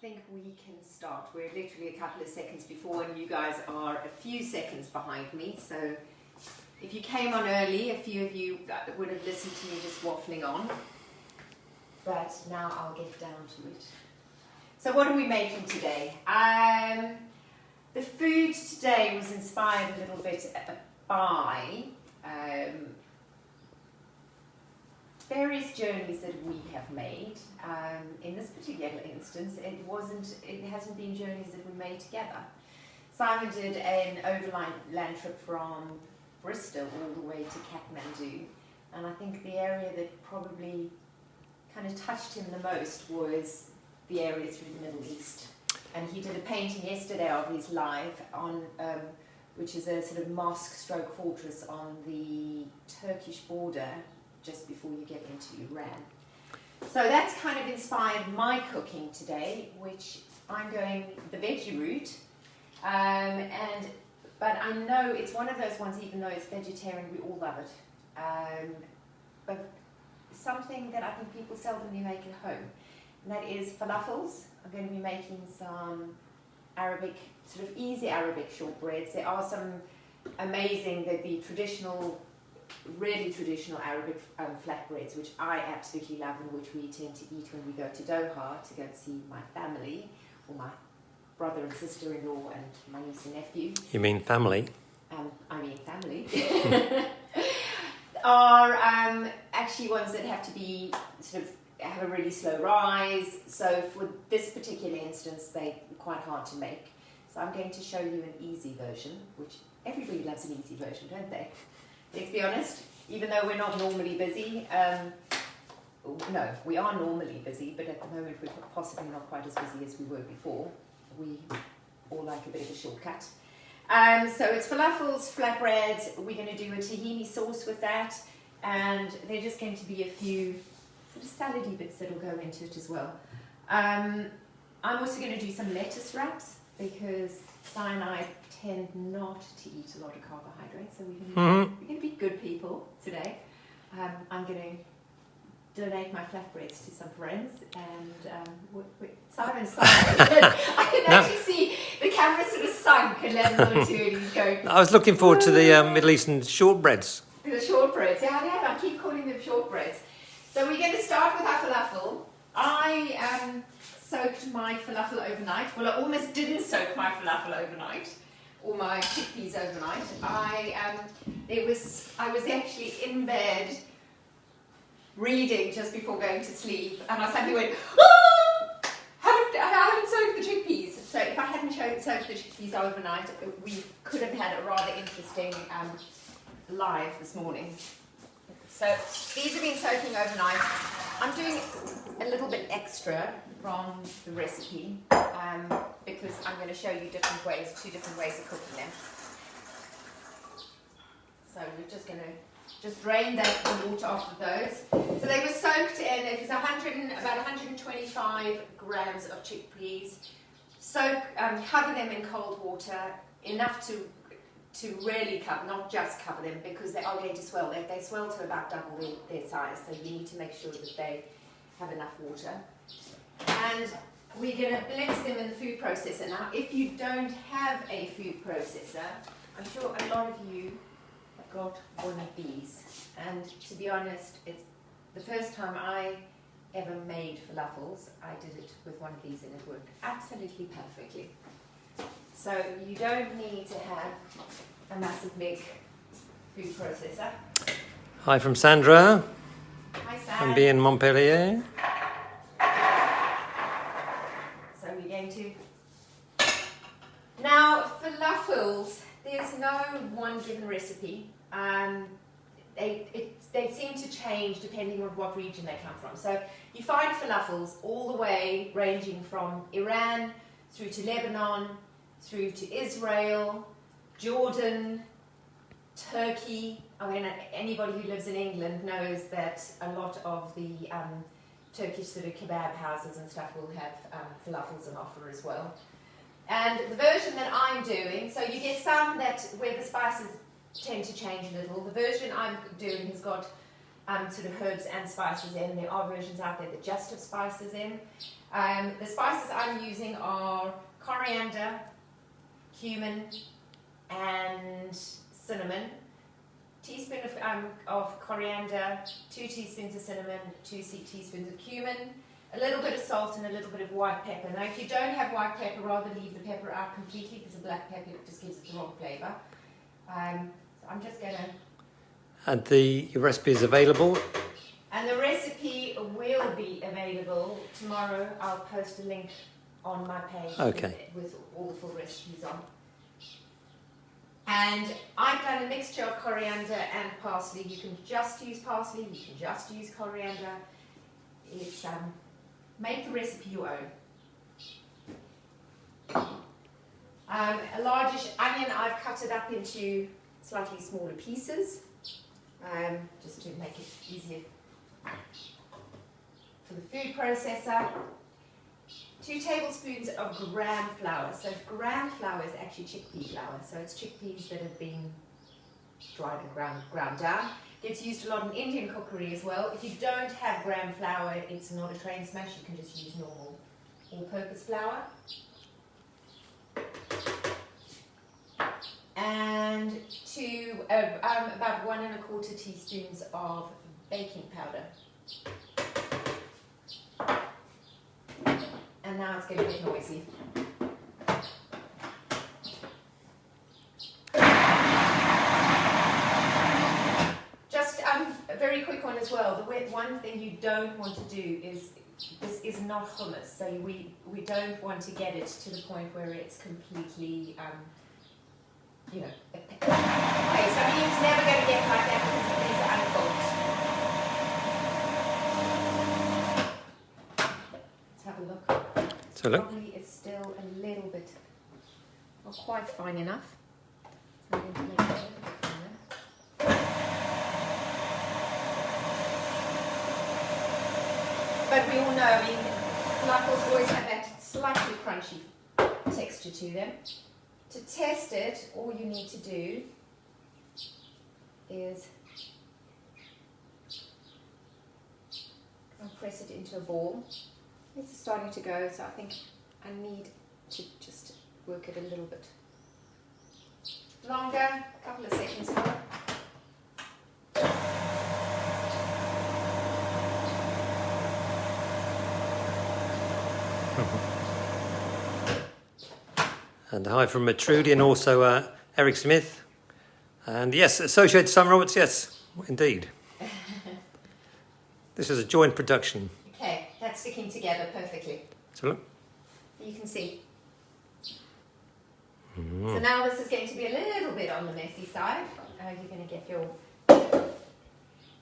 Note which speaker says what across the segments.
Speaker 1: think we can start. We're literally a couple of seconds before and you guys are a few seconds behind me. So if you came on early, a few of you would have listened to me just waffling on. But now I'll get down to it. So what are we making today? The food today was inspired a little bit by various journeys that we have made. In this particular instance, it hasn't been journeys that we made together. Simon did an overland trip from Bristol all the way to Kathmandu, and I think the area that probably kind of touched him the most was the area through the Middle East. And he did a painting yesterday of his life on, which is a sort of mosque-stroke fortress on the Turkish border just before you get into Iran. So that's kind of inspired my cooking today, which I'm going the veggie route. But I know it's one of those ones, even though it's vegetarian, we all love it. But something that I think people seldomly make at home, and that is falafels. I'm going to be making some Arabic, sort of easy Arabic shortbreads. There are some amazing, the traditional, really traditional Arabic flatbreads, which I absolutely love and which we tend to eat when we go to Doha to go and see my family, or my brother and sister-in-law and my niece and nephew.
Speaker 2: You mean family?
Speaker 1: I mean family. Are actually ones that have to be sort of have a really slow rise. So for this particular instance, they're quite hard to make. So I'm going to show you an easy version, which everybody loves an easy version, don't they? Let's be honest, even though we're not normally busy, no, we are normally busy, but at the moment we're possibly not quite as busy as we were before. We all like a bit of a shortcut. So it's falafels, flatbreads. We're going to do a tahini sauce with that, and there are just going to be a few sort of salady bits that will go into it as well. I'm also going to do some lettuce wraps because Si and I tend not to eat a lot of carbohydrates, so we're going to be good people today. I'm going to donate my flatbreads to some friends, and Simon's I can actually see the camera sort of sunk and level or two, and he's going.
Speaker 2: I was looking forward to the Middle Eastern shortbreads.
Speaker 1: The shortbreads, yeah, I keep calling them shortbreads. So we're going to start with our falafel. I soaked my falafel overnight. Well, I almost didn't soak my falafel overnight, or my chickpeas overnight. I was actually in bed reading just before going to sleep, and I suddenly went, I haven't soaked the chickpeas. So if I hadn't soaked the chickpeas overnight, we could have had a rather interesting live this morning. So these have been soaking overnight. I'm doing a little bit extra from the recipe because I'm going to show you two different ways of cooking them. So we're just going to drain the water off of those. So they were soaked in, it was about 125 grams of chickpeas. Cover them in cold water, enough to really cover, not just cover them, because they are going to swell. They swell to about double their size, so you need to make sure that they have enough water. And we're going to blitz them in the food processor. Now, if you don't have a food processor, I'm sure a lot of you have got one of these. And to be honest, it's the first time I ever made falafels. I did it with one of these and it worked absolutely perfectly. So you don't need to have a massive big food processor.
Speaker 2: Hi from Sandra.
Speaker 1: Hi Sam.
Speaker 2: From being Montpellier.
Speaker 1: So we're going to... Now falafels, there's no one given recipe. They seem to change depending on what region they come from. So you find falafels all the way ranging from Iran through to Lebanon, through to Israel, Jordan, Turkey. I mean, anybody who lives in England knows that a lot of the Turkish sort of kebab houses and stuff will have falafels on offer as well. And the version that I'm doing, so you get some where the spices tend to change a little. The version I'm doing has got sort of herbs and spices in. There are versions out there that just have spices in. The spices I'm using are coriander, cumin, and cinnamon. Teaspoon of coriander, 2 teaspoons of cinnamon, 2 teaspoons of cumin, a little bit of salt and a little bit of white pepper. Now if you don't have white pepper, rather leave the pepper out completely because the black pepper just gives it the wrong flavour. So I'm just going to...
Speaker 2: And your recipe is available?
Speaker 1: And the recipe will be available tomorrow. I'll post a link on my page with all the full recipes on. And I've done a mixture of coriander and parsley. You can just use parsley, you can just use coriander. It's make the recipe your own. A largish onion, I've cut it up into slightly smaller pieces, just to make it easier for the food processor. 2 tablespoons of gram flour. So gram flour is actually chickpea flour. So it's chickpeas that have been dried and ground down. Gets used a lot in Indian cookery as well. If you don't have gram flour, it's not a train smash. You can just use normal all-purpose flour. And about 1 1/4 teaspoons of baking powder. And now it's going to get noisy. Just a very quick one as well. The one thing you don't want to do is, this is not hummus, so we don't want to get it to the point where it's completely, you know, okay, so I mean it's never going to get like that because it is uncooked. Let's have a look.
Speaker 2: So look.
Speaker 1: Probably it's still a little bit, not quite fine enough. So I'm going to make it a little bit finer. But we all know, I mean, falafels always have that slightly crunchy texture to them. To test it, all you need to do is press it into a ball. It's starting to go, so I think I need to just work it a little bit longer, a couple of seconds more.
Speaker 2: And hi from Trudy and also Eric Smith. And yes, Associated Simon Roberts, yes, indeed. This is a joint production.
Speaker 1: Okay, that's sticking together perfectly.
Speaker 2: So look.
Speaker 1: You can see. So now this is going to be a little bit on the messy side. You're going to get your...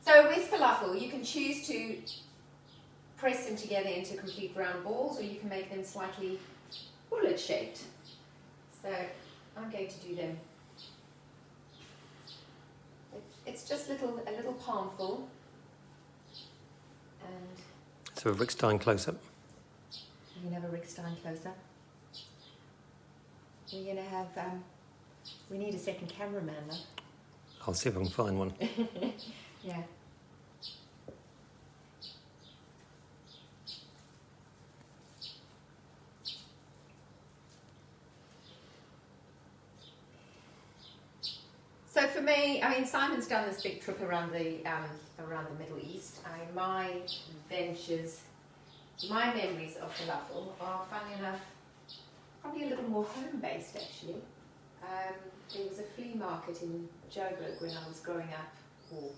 Speaker 1: So with falafel, you can choose to press them together into complete round balls, or you can make them slightly bullet shaped. So I'm going to do them. It's just a little palmful. And
Speaker 2: so a Rick Stein close-up.
Speaker 1: you can have a Rick Stein close-up. We're going to have, we need a second cameraman though.
Speaker 2: I'll see if I can find one.
Speaker 1: Yeah. So for me, I mean, Simon's done this big trip around the Middle East. My ventures, my memories of falafel are, funny enough, probably a little more home-based actually. There was a flea market in Joburg when I was growing up, or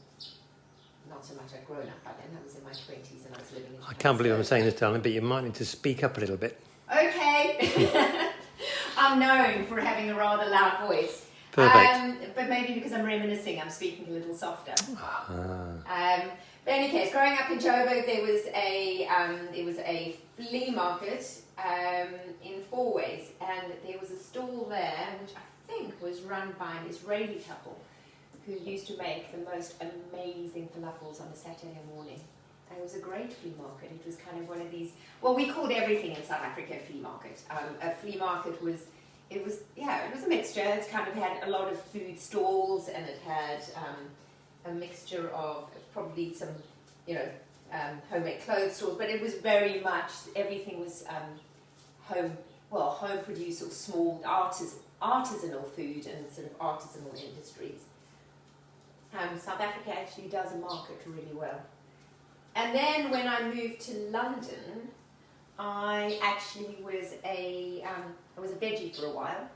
Speaker 1: not so much I'd grown up by then, I was in my 20s and I was living in...
Speaker 2: I can't believe I'm saying this, darling, but you might need to speak up a little bit.
Speaker 1: Okay. I'm known for having a rather loud voice.
Speaker 2: Perfect.
Speaker 1: But maybe because I'm reminiscing, I'm speaking a little softer.
Speaker 2: Ah.
Speaker 1: But in any case, growing up in Joburg, there was a flea market in Fourways, and there was a stall there, which I think was run by an Israeli couple who used to make the most amazing falafels on a Saturday morning. And it was a great flea market. It was kind of one of these, well, we called everything in South Africa a flea market. A flea market was a mixture. It's kind of had a lot of food stalls, and it had a mixture of probably some, homemade clothes stores, but it was very much, everything was home produced or small artisanal food and sort of artisanal industries. South Africa actually does a market really well. And then when I moved to London, I actually was I was a veggie for a while,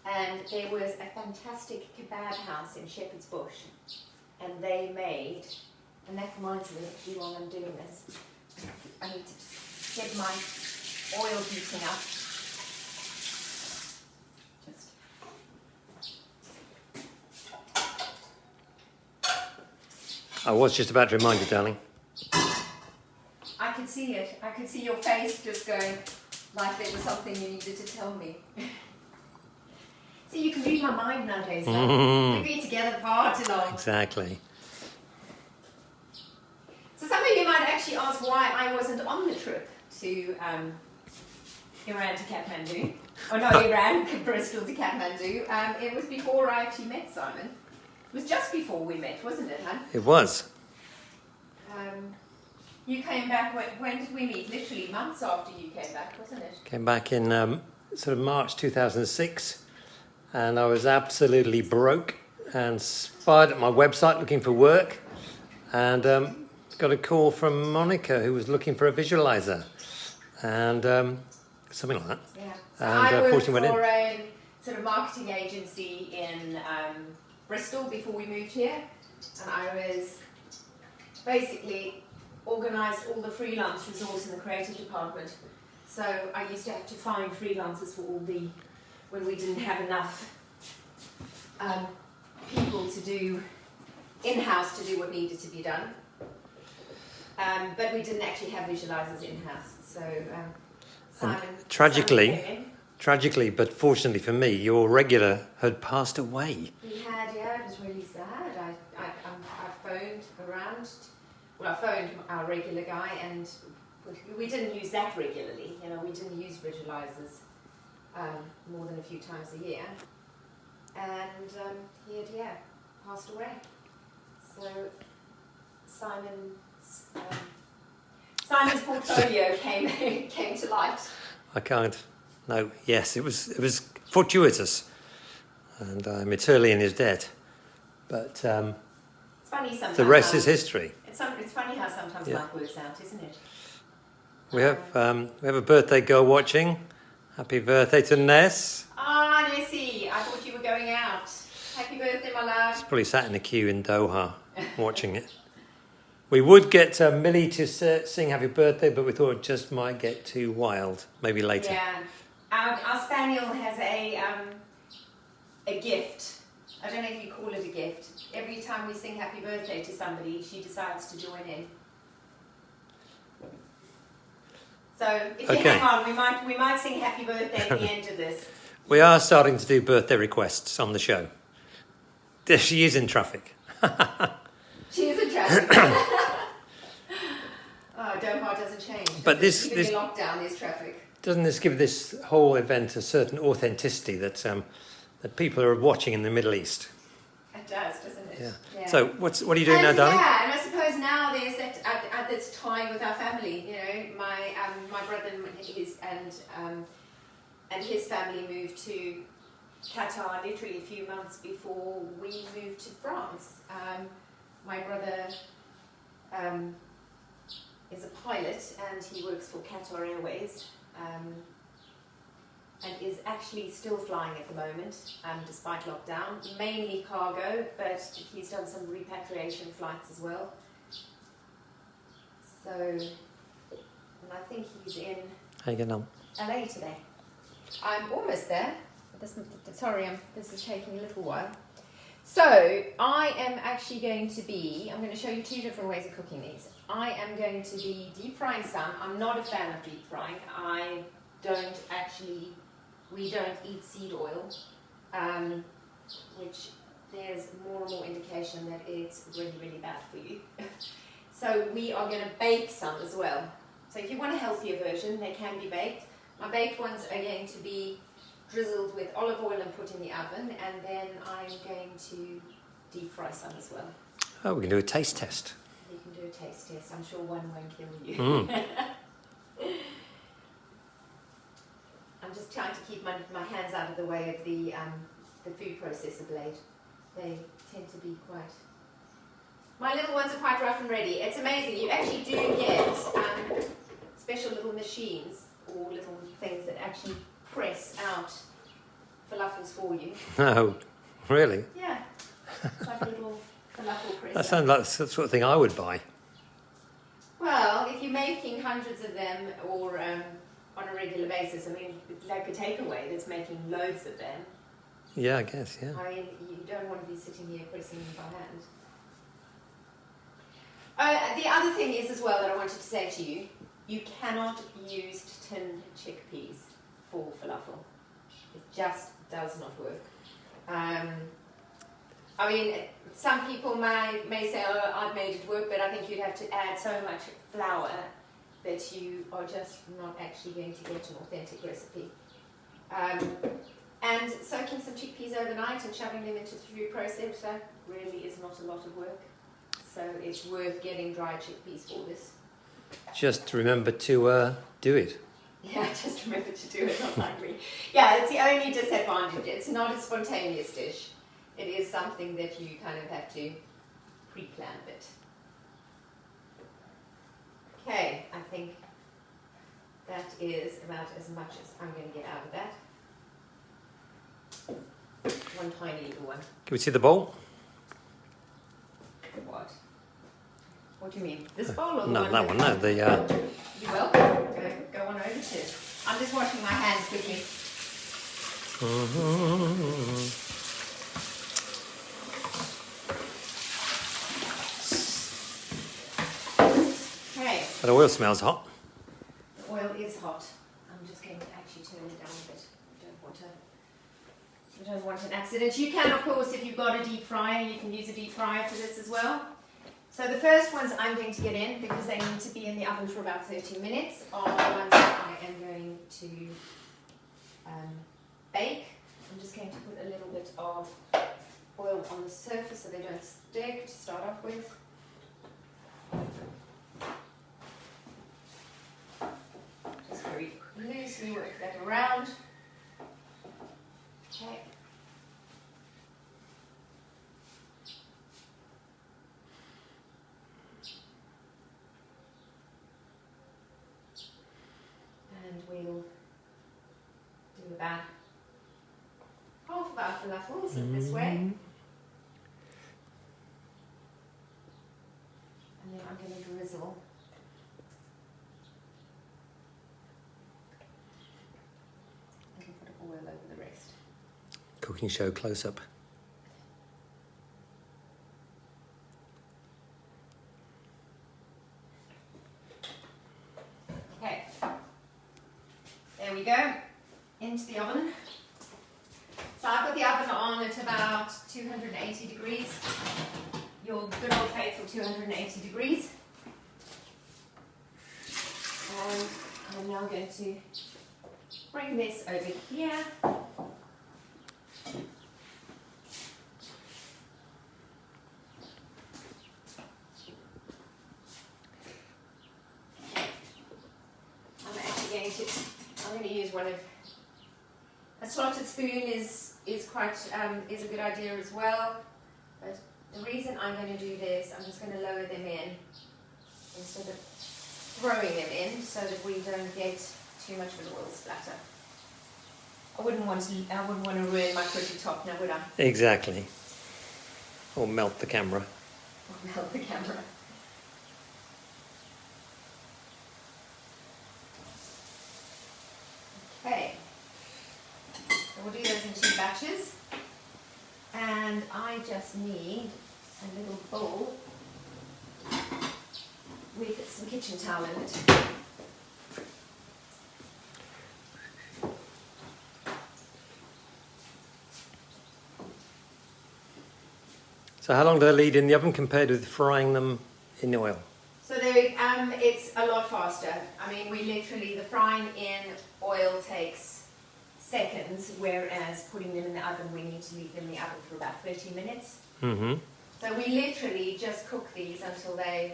Speaker 1: and there was a fantastic kebab house in Shepherd's Bush, and they made, and that reminds me actually while I'm doing this, I need to just get my oil heating up.
Speaker 2: I was just about to remind you, darling.
Speaker 1: I could see it. I could see your face just going like there was something you needed to tell me. See, you can read my mind nowadays. We've been together far too long.
Speaker 2: Exactly.
Speaker 1: So some of you might actually ask why I wasn't on the trip to Iran to Kathmandu. Oh no, Iran, Bristol to Kathmandu. It was before I actually met Simon. It was just before we met, wasn't it, hon?
Speaker 2: It was.
Speaker 1: You came back, when did we meet? Literally months after you came back, wasn't it?
Speaker 2: Came back in sort of March 2006, and I was absolutely broke and fired at my website looking for work, and got a call from Monica, who was looking for a visualizer, and something like that.
Speaker 1: Yeah. So
Speaker 2: And
Speaker 1: I worked
Speaker 2: fortunately
Speaker 1: for
Speaker 2: went in.
Speaker 1: a sort of marketing agency in Bristol before we moved here, and I was basically organised all the freelance resource in the creative department. So I used to have to find freelancers for when we didn't have enough people to do in-house to do what needed to be done. But we didn't actually have visualisers in-house. So Simon
Speaker 2: Tragically, but fortunately for me, your regular had passed away.
Speaker 1: He had, yeah, it was really sad. I phoned around. Well, I phoned our regular guy, and we didn't use that regularly. We didn't use visualizers more than a few times a year. And he had, passed away. So Simon's portfolio came to light.
Speaker 2: I can't. No. Yes, it was fortuitous, and I'm eternally in his debt. But
Speaker 1: It's funny sometimes.
Speaker 2: the rest is history.
Speaker 1: It's funny how sometimes life works out, isn't it?
Speaker 2: We have a birthday girl watching. Happy birthday to Ness.
Speaker 1: Ah, Nessie, I thought you were going out. Happy birthday, my love.
Speaker 2: She's probably sat in the queue in Doha watching it. We would get Millie to sing happy birthday, but we thought it just might get too wild. Maybe later.
Speaker 1: Yeah. Our spaniel has a gift. I don't know if you call it a gift. Every time we sing happy birthday to somebody, she decides to join in. So if you hang on, we might sing happy birthday at the end of this.
Speaker 2: We are starting to do birthday requests on the show. There she is in traffic.
Speaker 1: She is in traffic. Oh, Doha doesn't change.
Speaker 2: But
Speaker 1: even in lockdown, there's traffic.
Speaker 2: Doesn't this give this whole event a certain authenticity that people are watching in the Middle East?
Speaker 1: It does, doesn't it?
Speaker 2: Yeah. So what are you doing now, darling?
Speaker 1: Yeah, and I suppose now there's that at this time with our family. My brother and his family moved to Qatar literally a few months before we moved to France. My brother is a pilot, and he works for Qatar Airways. And is actually still flying at the moment, despite lockdown. Mainly cargo, but he's done some repatriation flights as well. So, and I think he's in
Speaker 2: How you getting on?
Speaker 1: LA today. I'm almost there. This is taking a little while. So, I am actually going to I'm going to show you two different ways of cooking these. I am going to be deep frying some. I'm not a fan of deep frying. We don't eat seed oil, which there's more and more indication that it's really, really bad for you. So we are going to bake some as well. So if you want a healthier version, they can be baked. My baked ones are going to be drizzled with olive oil and put in the oven, and then I'm going to deep fry some as well.
Speaker 2: Oh, we can do a taste test.
Speaker 1: You can do a taste test. I'm sure one won't kill you. I'm just trying to keep my hands out of the way of the food processor blade. They tend to be quite... My little ones are quite rough and ready. It's amazing. You actually do get special little machines or little things that actually press out falafels for you.
Speaker 2: Oh, really?
Speaker 1: Yeah. It's like a little falafel presser.
Speaker 2: That sounds like the sort of thing I would buy.
Speaker 1: Well, if you're making hundreds of them or on a regular basis, I mean, like a takeaway that's making loads of them.
Speaker 2: Yeah, I guess, yeah.
Speaker 1: I mean, you don't want to be sitting here pressing them by hand. The other thing is as well that I wanted to say to you, you cannot use tinned chickpeas for falafel. It just does not work. I mean, some people may say, oh, I've made it work, but I think you'd have to add so much flour that you are just not actually going to get an authentic recipe. And soaking some chickpeas overnight and shoving them into the food processor really is not a lot of work. So it's worth getting dried chickpeas for this.
Speaker 2: Just remember to do it.
Speaker 1: Yeah, just remember to do it, not hungry. Yeah, it's the only disadvantage. It's not a spontaneous dish. It is something that you kind of have to pre-plan a bit. Okay, I think that is about as much as I'm going to get out of that. One tiny little one.
Speaker 2: Can we see the bowl?
Speaker 1: What? What do you mean? This bowl or the
Speaker 2: No,
Speaker 1: one?
Speaker 2: that one, no. The,
Speaker 1: You're welcome. Go on over to it. I'm just washing my hands quickly. Okay.
Speaker 2: That oil smells hot.
Speaker 1: The oil is hot. I'm just going to actually turn it down a bit. I don't want an accident. You can, of course, if you've got a deep fryer, you can use a deep fryer for this as well. So the first ones I'm going to get in, because they need to be in the oven for about 30 minutes, are the ones that I am going to bake. I'm just going to put a little bit of oil on the surface so they don't stick to start off with. Just very loosely work that around. Okay. And we'll do about half of our falafels in this way. And then I'm going to drizzle a little bit of oil over the rest.
Speaker 2: Cooking show close up.
Speaker 1: Okay, there we go, into the oven. So I've got the oven on at about 280 degrees, your good old faithful 280 degrees. And I'm now going to bring this over here. I'm going to use one of a slotted spoon is quite is a good idea as well. But the reason I'm going to do this, I'm just going to lower them in instead of throwing them in, so that we don't get too much of an oil splatter. I wouldn't want to ruin my pretty top now, would I?
Speaker 2: Exactly. Or melt the camera.
Speaker 1: Or melt the camera. Okay, so we'll do those in 2 batches, and I just need a little bowl with some kitchen towel in it.
Speaker 2: So how long do they lead in the oven compared with frying them in oil?
Speaker 1: So it's a lot faster. I mean, the frying in oil takes seconds, whereas putting them in the oven, we need to leave them in the oven for about 30 minutes.
Speaker 2: Mm-hmm.
Speaker 1: So we literally just cook these until they're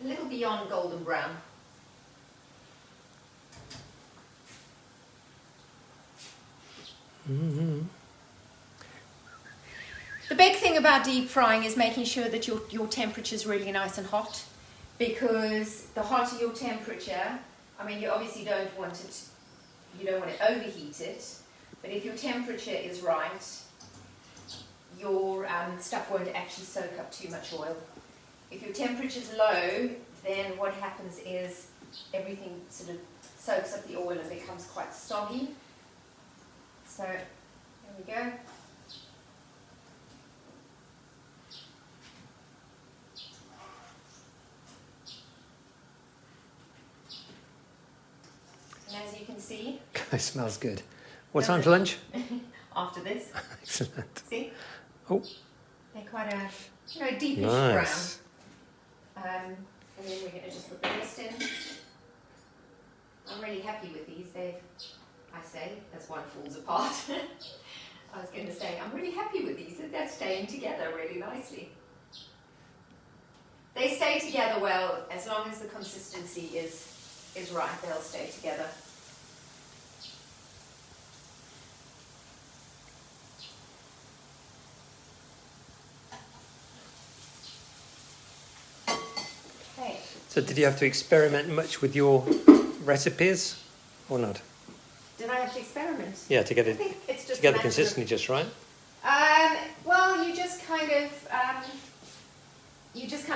Speaker 1: a little beyond golden brown.
Speaker 2: Mm-hmm.
Speaker 1: The big thing about deep frying is making sure that your temperature is really nice and hot, because the hotter your temperature, I mean, you obviously don't want to overheat it, but if your temperature is right, your stuff won't actually soak up too much oil. If your temperature's low, then what happens is everything sort of soaks up the oil and becomes quite soggy. So, there we go. And as you can see...
Speaker 2: It smells good. What time's lunch?
Speaker 1: After this.
Speaker 2: Excellent.
Speaker 1: See?
Speaker 2: Oh.
Speaker 1: They're quite a, deepish
Speaker 2: Nice.
Speaker 1: brown. And then we're going to just put the rest in. I'm really happy with these. I say, as one falls apart. I was going to say, I'm really happy with these. They're staying together really nicely. They stay together well as long as the consistency is right. They'll stay together. Okay.
Speaker 2: So did you have to experiment much with your recipes or not?
Speaker 1: Did I have to experiment?
Speaker 2: Yeah, to get
Speaker 1: I
Speaker 2: it
Speaker 1: think it's just
Speaker 2: to get
Speaker 1: a
Speaker 2: the
Speaker 1: matter of-
Speaker 2: consistency just right.
Speaker 1: Well, you just kind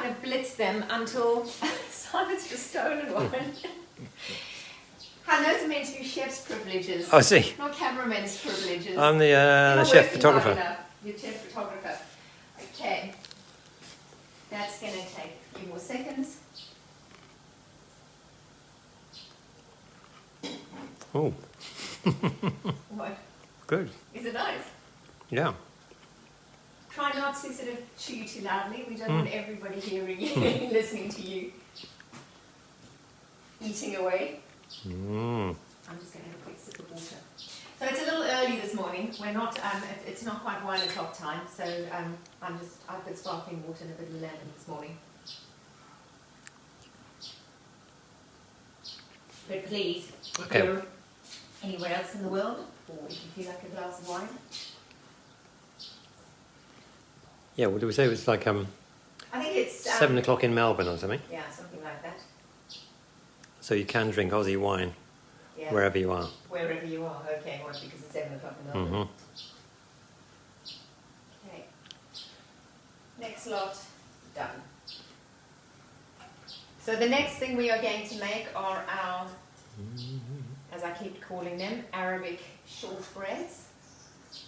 Speaker 1: of blitz them until Simon's just stolen one. And those are meant to be chef's privileges,
Speaker 2: Oh, I see.
Speaker 1: not cameraman's privileges.
Speaker 2: I'm the
Speaker 1: You're not
Speaker 2: chef
Speaker 1: working
Speaker 2: photographer.
Speaker 1: hard enough. You're chef photographer. Okay. That's going to take a few more seconds.
Speaker 2: Oh,
Speaker 1: What?
Speaker 2: good.
Speaker 1: Is it nice?
Speaker 2: Yeah.
Speaker 1: Try not to sort of chew too loudly. We don't want everybody hearing you, listening to you eating away.
Speaker 2: Mm.
Speaker 1: I'm just going to have a quick sip of water. So it's a little early this morning. We're not. It's not quite 1 o'clock time. So I've put sparkling water and a bit of lemon this morning. But please, if
Speaker 2: Okay.
Speaker 1: you're anywhere else in the world, or if you feel like a glass of wine,
Speaker 2: Yeah, what did we say? It was like
Speaker 1: I think it's
Speaker 2: 7 o'clock in Melbourne or something.
Speaker 1: Yeah, something like that.
Speaker 2: So you can drink Aussie wine
Speaker 1: Yeah.
Speaker 2: wherever you are.
Speaker 1: Wherever you are, okay, well, because it's 7 o'clock in Melbourne.
Speaker 2: Mm-hmm.
Speaker 1: Okay. Next lot, done. So the next thing we are going to make are our, as I keep calling them, Arabic shortbreads.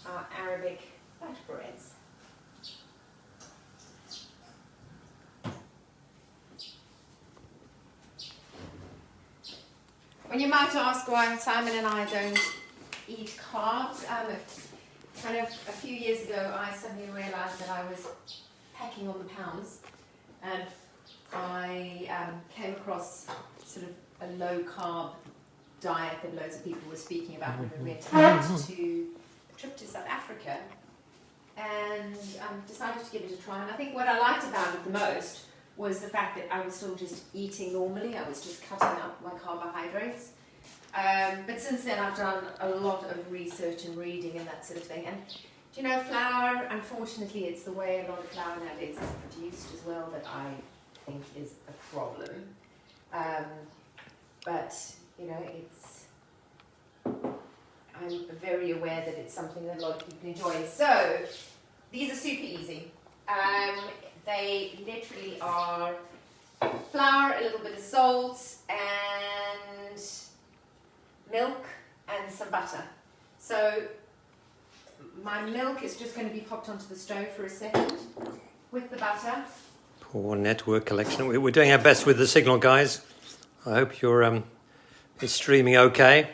Speaker 1: Our Arabic flatbreads. When you might ask why Simon and I don't eat carbs, kind of a few years ago I suddenly realised that I was packing on the pounds, and I came across sort of a low carb diet that loads of people were speaking about when we returned to a trip to South Africa, and decided to give it a try. And I think what I liked about it the most was the fact that I was still just eating normally. I was just cutting up my carbohydrates. But since then I've done a lot of research and reading and that sort of thing. And do you know, flour, unfortunately, it's the way a lot of flour nowadays is produced as well that I think is a problem. But, you know, I'm very aware that it's something that a lot of people enjoy. So, these are super easy. They literally are flour, a little bit of salt, and milk, and some butter. So my milk is just going to be popped onto the stove for a second with the butter.
Speaker 2: Poor network collection. We're doing our best with the signal, guys. I hope you're it's streaming okay.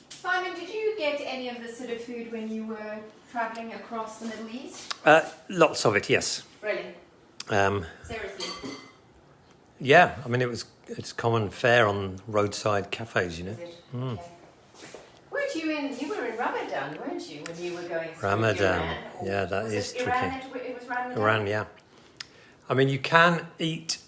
Speaker 1: Simon, did you get any of this sort of food when you were travelling across the Middle East?
Speaker 2: Lots of it, yes.
Speaker 1: Really? Seriously?
Speaker 2: Yeah, I mean it's common fare on roadside cafes, you know.
Speaker 1: Is it? Okay. Which You were in Ramadan, weren't you, when you were going through
Speaker 2: Ramadan.
Speaker 1: Iran? Or
Speaker 2: Yeah, that
Speaker 1: was
Speaker 2: is
Speaker 1: it Iran
Speaker 2: tricky.
Speaker 1: it was Ramadan?
Speaker 2: Iran, yeah. I mean, you can eat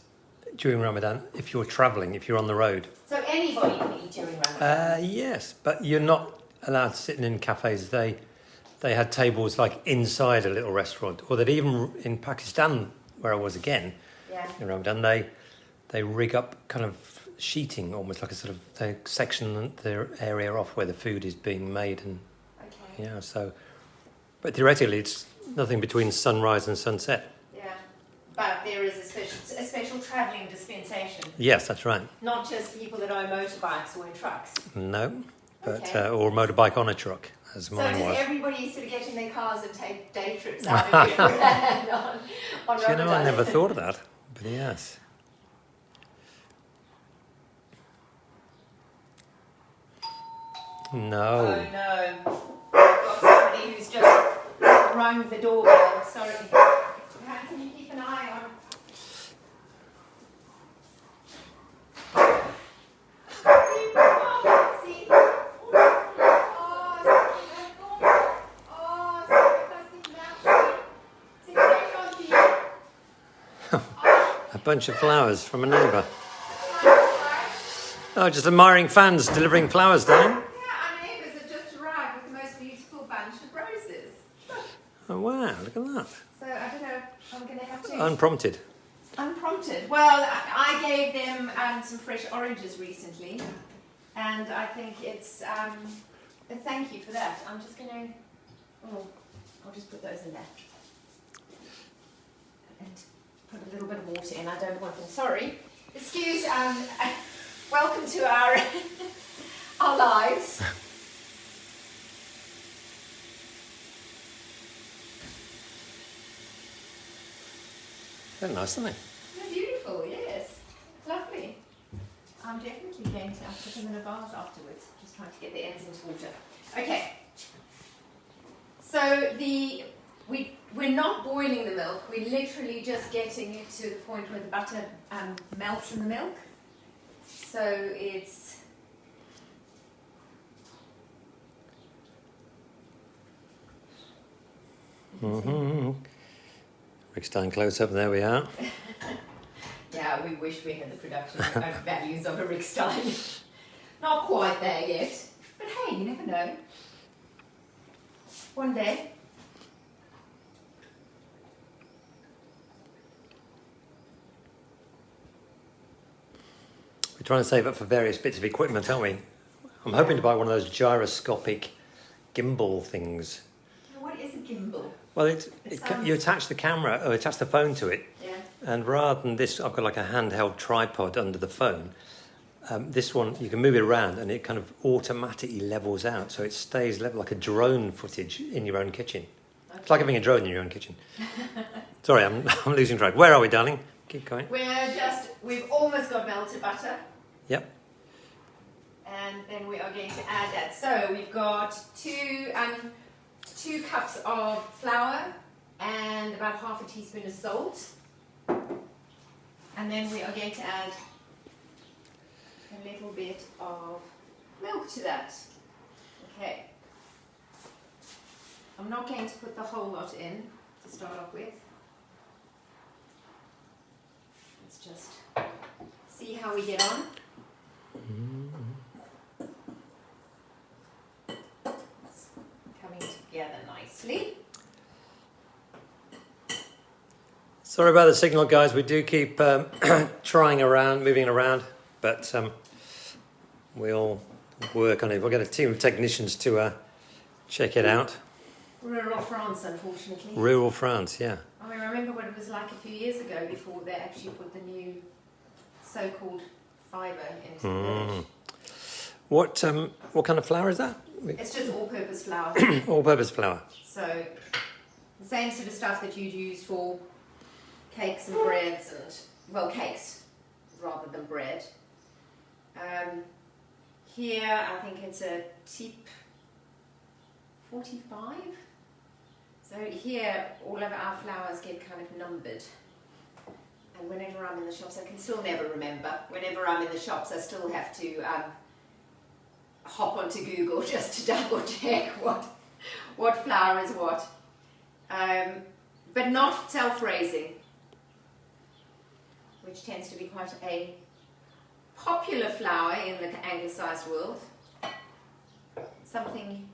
Speaker 2: during Ramadan if you're travelling, if you're on the road.
Speaker 1: So anybody can eat during Ramadan?
Speaker 2: Yes, but you're not allowed sitting in cafes. They had tables like inside a little restaurant, or that even in Pakistan, where I was again,
Speaker 1: Yeah.
Speaker 2: in Ramadan, they rig up kind of sheeting, almost like a sort of, they section the area off where the food is being made, and
Speaker 1: Okay.
Speaker 2: yeah, so. But theoretically, it's nothing between sunrise and sunset.
Speaker 1: Yeah. But there is a special travelling dispensation.
Speaker 2: Yes, that's right.
Speaker 1: Not just people that own motorbikes or in trucks.
Speaker 2: No, but
Speaker 1: Okay.
Speaker 2: or a motorbike on a truck, as
Speaker 1: So
Speaker 2: mine
Speaker 1: does
Speaker 2: was.
Speaker 1: everybody sort of get in their cars and take day trips out of Iran on
Speaker 2: Do you know, I
Speaker 1: Ramadan?
Speaker 2: never thought of that, but yes. No.
Speaker 1: Oh no. I've got somebody who's just rung the doorbell. Sorry. Can you keep an eye on?
Speaker 2: A bunch of flowers from a neighbour. Oh, just admiring fans delivering flowers, Dan.
Speaker 1: Yeah, our neighbours have just arrived with the most beautiful bunch of roses.
Speaker 2: Oh, wow, look at that.
Speaker 1: So I don't know, I'm going to have to...
Speaker 2: Unprompted.
Speaker 1: Unprompted. Well, I gave them some fresh oranges recently, and I think it's a thank you for that. I'm just going to... Oh, I'll just put those in there. And put a little bit of water in. I don't want them... Sorry. Excuse... welcome to our our lives.
Speaker 2: They're nice, aren't they?
Speaker 1: They're beautiful, yes. Lovely. I'm definitely going to put them in a vase afterwards. Just trying to get the ends into water. Okay. So we're not boiling the milk. We're literally just getting it to the point where the butter melts in the milk. So it's
Speaker 2: Mm-hmm. Rick Stein close up, there we are.
Speaker 1: yeah, we wish we had the production values of a Rick Stein. Not quite there yet, but hey, you never know. One day.
Speaker 2: We're trying to save up for various bits of equipment, aren't we? I'm hoping to buy one of those gyroscopic gimbal things.
Speaker 1: What is a gimbal?
Speaker 2: Well, you
Speaker 1: sounds-
Speaker 2: attach the camera, or attach the phone to it,
Speaker 1: Yeah.
Speaker 2: and rather than this, I've got like a handheld tripod under the phone. This one, you can move it around and it kind of automatically levels out, so it stays level, like a drone footage in your own kitchen.
Speaker 1: Okay.
Speaker 2: It's like having a drone in your own kitchen. Sorry, I'm losing track. Where are we, darling? Keep going.
Speaker 1: We've almost got melted butter,
Speaker 2: Yep.
Speaker 1: and then we are going to add that. So we've got two cups of flour and about half a teaspoon of salt. And then we are going to add a little bit of milk to that. Okay. I'm not going to put the whole lot in to start off with. Let's just see how we get on. It's coming together nicely.
Speaker 2: Sorry about the signal, guys. We do keep trying around, moving around, but we'll work on it. We'll get a team of technicians to check it out.
Speaker 1: Rural France, unfortunately.
Speaker 2: Rural France, yeah.
Speaker 1: I mean, remember what it was like a few years ago before they actually put the new so-called fibre into the village.
Speaker 2: What kind of flour is that?
Speaker 1: It's just all-purpose flour.
Speaker 2: All-purpose flour.
Speaker 1: So the same sort of stuff that you'd use for cakes and breads and, well, cakes rather than bread. Here, I think it's a tip 45. So here, all of our flours get kind of numbered. And whenever I'm in the shops, I can still never remember. Whenever I'm in the shops, I still have to hop onto Google just to double check what flour is what. But not self-raising, which tends to be quite a popular flour in the anglicised world. Something.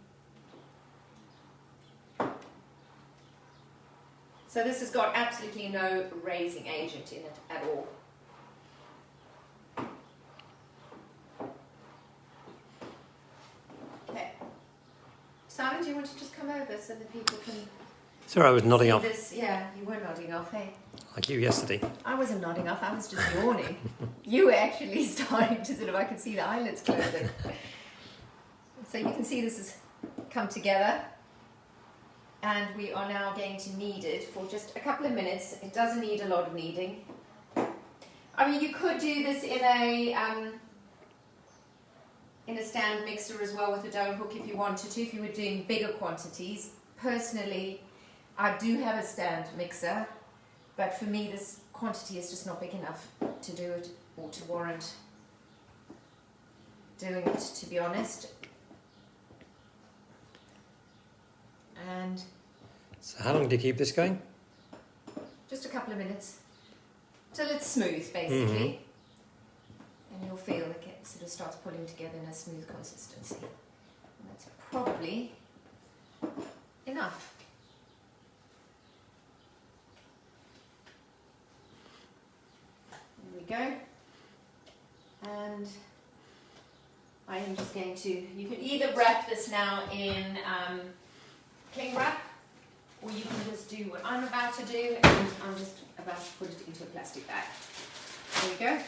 Speaker 1: So this has got absolutely no raising agent in it at all. Okay. Simon, do you want to just come over so that people can
Speaker 2: Sorry, I was nodding
Speaker 1: see
Speaker 2: off
Speaker 1: this? Yeah, you were nodding off, hey?
Speaker 2: like you yesterday.
Speaker 1: I wasn't nodding off, I was just yawning. You were actually starting to I could see the eyelids closing. So you can see this has come together. And we are now going to knead it for just a couple of minutes. It doesn't need a lot of kneading. I mean, you could do this in a stand mixer as well with a dough hook if you wanted to, if you were doing bigger quantities. Personally, I do have a stand mixer, but for me this quantity is just not big enough to do it or to warrant doing it, to be honest. And
Speaker 2: So how long do you keep this going?
Speaker 1: just a couple of minutes till it's smooth, basically. And you'll feel it sort of starts pulling together in a smooth consistency. And that's probably enough. There we go. And I am just going to, you can either wrap this now in cling wrap, or you can just do what I'm about to do, and I'm just about to put it into a plastic bag. There we go.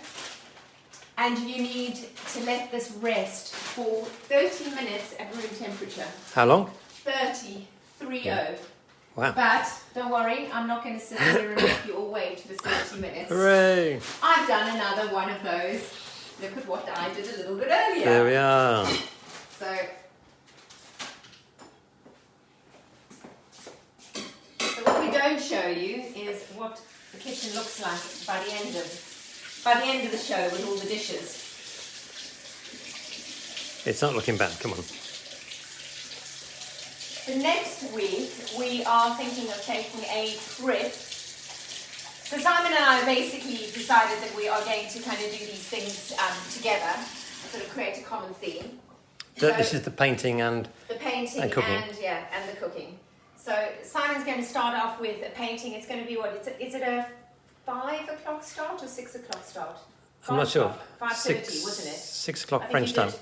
Speaker 1: And you need to let this rest for 30 minutes at room temperature.
Speaker 2: How long?
Speaker 1: 30.
Speaker 2: Yeah. Wow.
Speaker 1: But don't worry, I'm not going to sit here and make you all wait for 30 minutes.
Speaker 2: Hooray!
Speaker 1: I've done another one of those. Look at what I did a little bit earlier.
Speaker 2: There we are.
Speaker 1: So what we don't show you is what the kitchen looks like by the end of the show with all the dishes.
Speaker 2: It's not looking bad. Come on.
Speaker 1: The next week we are thinking of taking a trip. So Simon and I basically decided that we are going to kind of do these things together, sort of create a common theme.
Speaker 2: This is the painting and
Speaker 1: the painting
Speaker 2: and cooking.
Speaker 1: And the cooking. So Simon's going to start off with a painting. It's going to be is it a 5 o'clock start or 6 o'clock start?
Speaker 2: I'm not sure.
Speaker 1: 5:30, wasn't it?
Speaker 2: 6 o'clock
Speaker 1: I think
Speaker 2: French
Speaker 1: you
Speaker 2: time.
Speaker 1: did.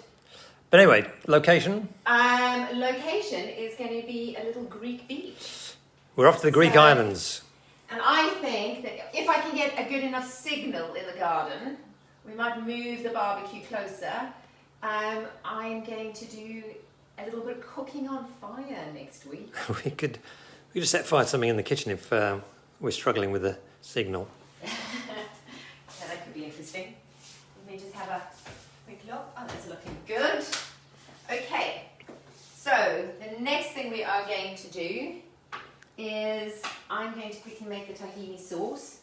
Speaker 2: But anyway, location.
Speaker 1: Location is going to be a little Greek beach.
Speaker 2: We're off to the Greek islands.
Speaker 1: And I think that if I can get a good enough signal in the garden, we might move the barbecue closer. I'm going to do a little bit of cooking on fire next week.
Speaker 2: we could set fire to something in the kitchen if we're struggling with the signal.
Speaker 1: So that could be interesting. Let me just have a quick look. Oh, that's looking good. Okay, so the next thing we are going to do is I'm going to quickly make the tahini sauce.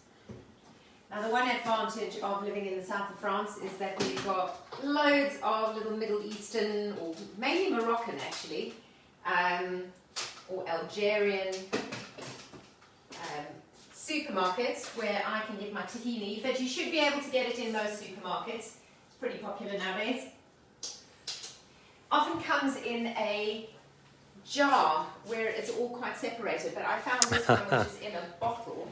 Speaker 1: Now the one advantage of living in the south of France is that we've got loads of little Middle Eastern, or mainly Moroccan actually, or Algerian supermarkets where I can get my tahini, but you should be able to get it in most supermarkets. It's pretty popular nowadays. Often comes in a jar where it's all quite separated, but I found this one which is in a bottle.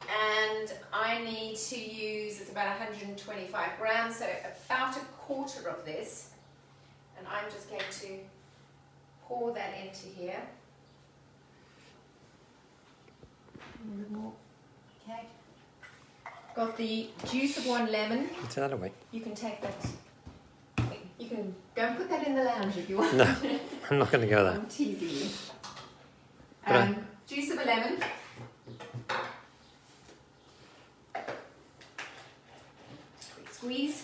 Speaker 1: And I need to use, it's about 125 grams, so about a quarter of this. And I'm just going to pour that into here. A little more. Okay. Got the juice of 1 lemon.
Speaker 2: Take that away.
Speaker 1: You can take that. You can go and put that in the lounge if you want.
Speaker 2: No, I'm not going to go there.
Speaker 1: I'm teasing you.
Speaker 2: But
Speaker 1: Juice of a lemon. Quick squeeze.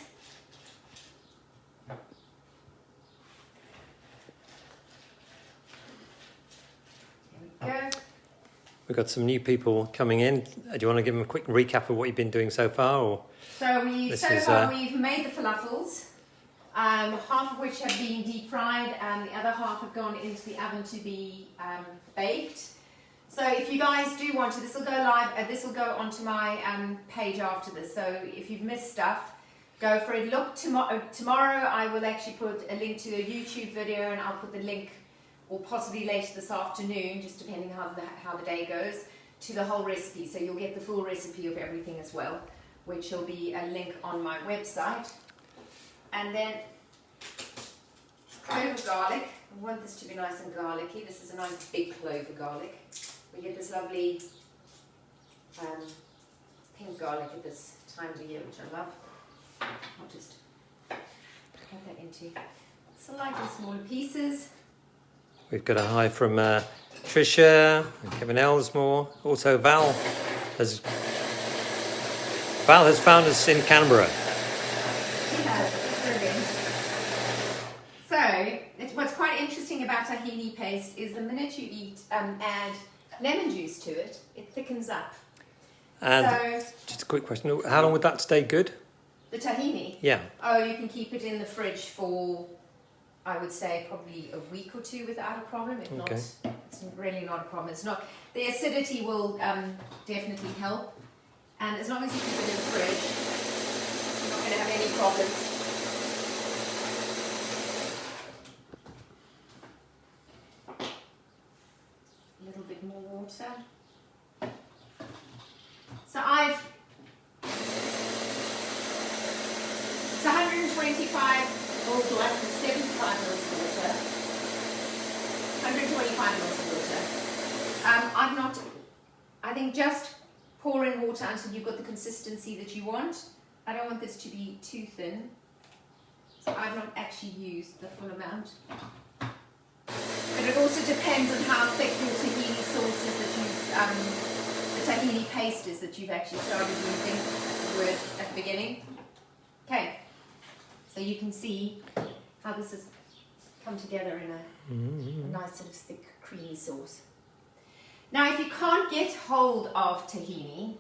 Speaker 1: There we go.
Speaker 2: We've got some new people coming in. Do you want to give them a quick recap of what you've been doing so far? Or
Speaker 1: So we've made the falafels, half of which have been deep fried and the other half have gone into the oven to be baked. So if you guys do want to, this will go live, this will go onto my page after this. So if you've missed stuff, go for it. Look, tomorrow I will actually put a link to a YouTube video, and I'll put the link, or possibly later this afternoon, just depending how the day goes, to the whole recipe. So you'll get the full recipe of everything as well, which will be a link on my website. And then clove of garlic. I want this to be nice and garlicky. This is a nice big clove of garlic. We get this lovely pink garlic at this time of the year, which I love. I'll just cut that into slightly smaller pieces.
Speaker 2: we've got a hi from Tricia and Kevin Elsmore. Also Val has found us in Canberra.
Speaker 1: Yes, brilliant. So, what's quite interesting about tahini paste is the minute you add lemon juice to it, it thickens up.
Speaker 2: And
Speaker 1: so,
Speaker 2: just a quick question, how long would that stay good?
Speaker 1: the tahini?
Speaker 2: Yeah.
Speaker 1: Oh, you can keep it in the fridge for, I would say, probably a week or two without a problem. If not, it's really not a problem. It's not. The acidity will definitely help, and as long as you keep it in the fridge, you're not going to have any problems. A little bit more water. So it's 125 all black and 75 mils of water. 125 mils of water. I think just pour in water until you've got the consistency that you want. I don't want this to be too thin, so I've not actually used the full amount. But it also depends on how thick your tahini sauce is that you've, the tahini paste is that you've actually started using at the beginning. Okay, so you can see how this has come together in a nice sort of thick creamy sauce. Now if you can't get hold of tahini,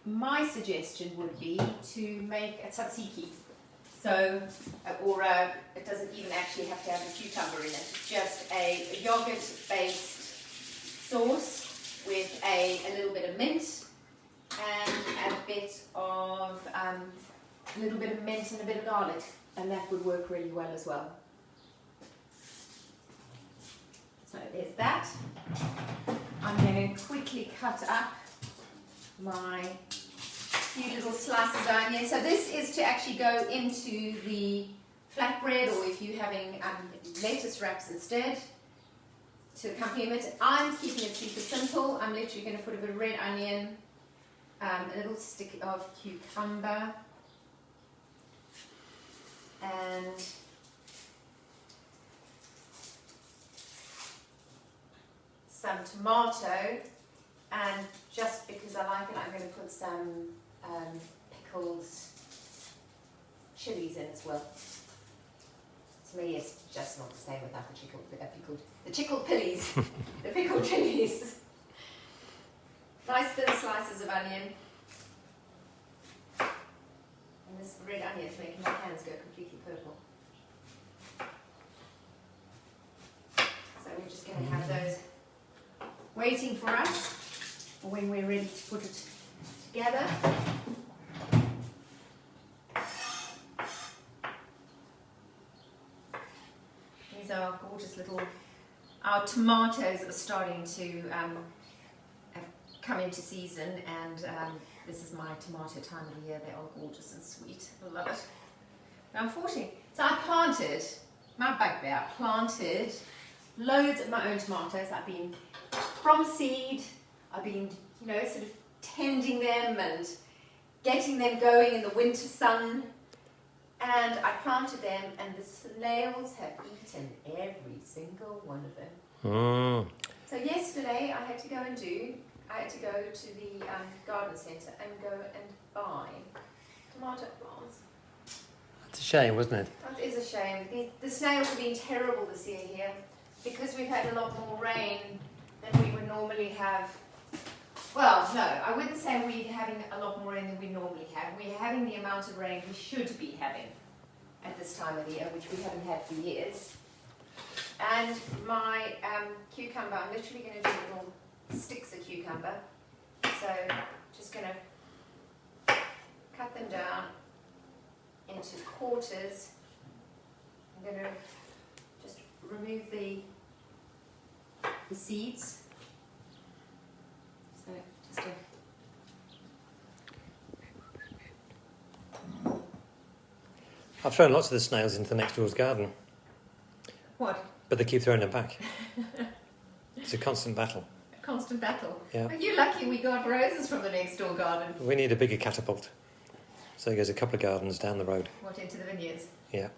Speaker 1: my suggestion would be to make a tzatziki. So, it doesn't even actually have to have a cucumber in it. It's just a yogurt-based sauce with a little bit of mint and a little bit of mint and a bit of garlic, and that would work really well as well. So there's that. I'm going to quickly cut up my few little slices of onion. So this is to actually go into the flatbread, or if you're having lettuce wraps instead to accompany it. I'm keeping it super simple. I'm literally going to put a bit of red onion, a little stick of cucumber, and some tomato, and just because I like it, I'm going to put some pickled chilies in as well. To me, it's just not the same without the pickled pillies, the pickled chilies. Nice thin slices of onion. And this red onion is making my hands go completely purple. So we're just going to have those waiting for us for when we're ready to put it together. These are gorgeous little, our tomatoes are starting to come into season, and this is my tomato time of the year. They are gorgeous and sweet. I love it. But unfortunately, so I planted, my bugbear, I planted loads of my own tomatoes. I've been from seed, I've been, sort of tending them and getting them going in the winter sun. And I planted them, and the snails have eaten every single one of them. So yesterday I had to go to the garden centre and go and buy tomato plants.
Speaker 2: That's a shame, wasn't it?
Speaker 1: That is a shame. The snails have been terrible this year here because we've had a lot more rain. than we would normally have. Well, no, I wouldn't say we're having a lot more rain than we normally have. We're having the amount of rain we should be having at this time of the year, which we haven't had for years. And my cucumber, I'm literally going to do little sticks of cucumber. So just going to cut them down into quarters. I'm going to just remove the seeds. So just
Speaker 2: I've thrown lots of the snails into the next door's garden,
Speaker 1: what?
Speaker 2: but they keep throwing them back. It's a constant battle.
Speaker 1: A constant battle.
Speaker 2: Yeah.
Speaker 1: Are you lucky we got roses from the next door garden?
Speaker 2: We need a bigger catapult. So there's a couple of gardens down the road.
Speaker 1: What, into the vineyards?
Speaker 2: Yeah.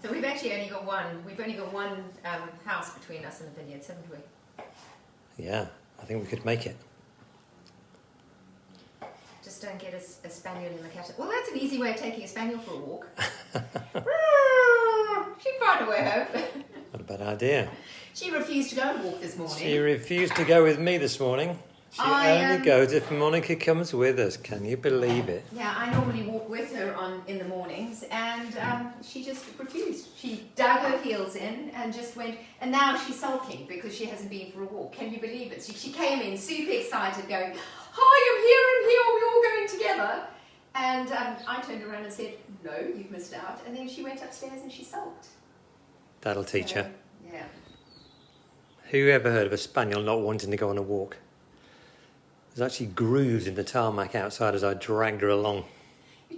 Speaker 1: So we've actually only got one. We've only got one house between us and the vineyards, haven't we?
Speaker 2: Yeah, I think we could make it.
Speaker 1: Just don't get a spaniel in the catapult. Well, that's an easy way of taking a spaniel for a walk. She'd find a way home.
Speaker 2: Not a bad idea.
Speaker 1: She refused to go and walk this morning.
Speaker 2: She refused to go with me this morning. She only goes if Monica comes with us. Can you believe it?
Speaker 1: Yeah, I normally walk with her in the mornings, and she just refused. She dug her heels in and just went, and now she's sulking because she hasn't been for a walk. Can you believe it? She came in super excited going, "Hi, I'm here, we're all going together." And I turned around and said, "No, you've missed out." And then she went upstairs and she sulked.
Speaker 2: That'll teach her.
Speaker 1: Yeah.
Speaker 2: Who ever heard of a spaniel not wanting to go on a walk? There's actually grooves in the tarmac outside as I dragged her along.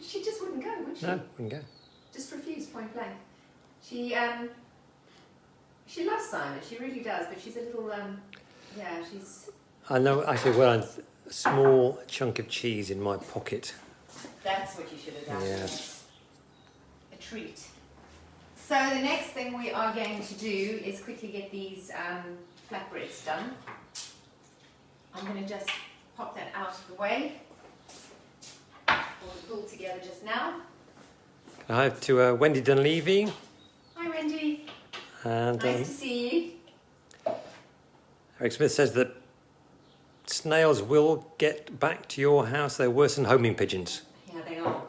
Speaker 1: She just wouldn't go, would she?
Speaker 2: No, wouldn't go.
Speaker 1: Just refused, point blank. She loves Simon, she really does, but she's a little, she's...
Speaker 2: I know, actually, well, a small chunk of cheese in my pocket.
Speaker 1: That's what you should have done.
Speaker 2: Yes.
Speaker 1: A treat. So the next thing we are going to do is quickly get these flatbreads done. I'm going to just pop that out of the way. All pulled together just now.
Speaker 2: Hi to Wendy Dunleavy.
Speaker 1: Hi Wendy.
Speaker 2: And
Speaker 1: nice to see you.
Speaker 2: Eric Smith says that snails will get back to your house. They're worse than homing pigeons.
Speaker 1: Yeah, they are.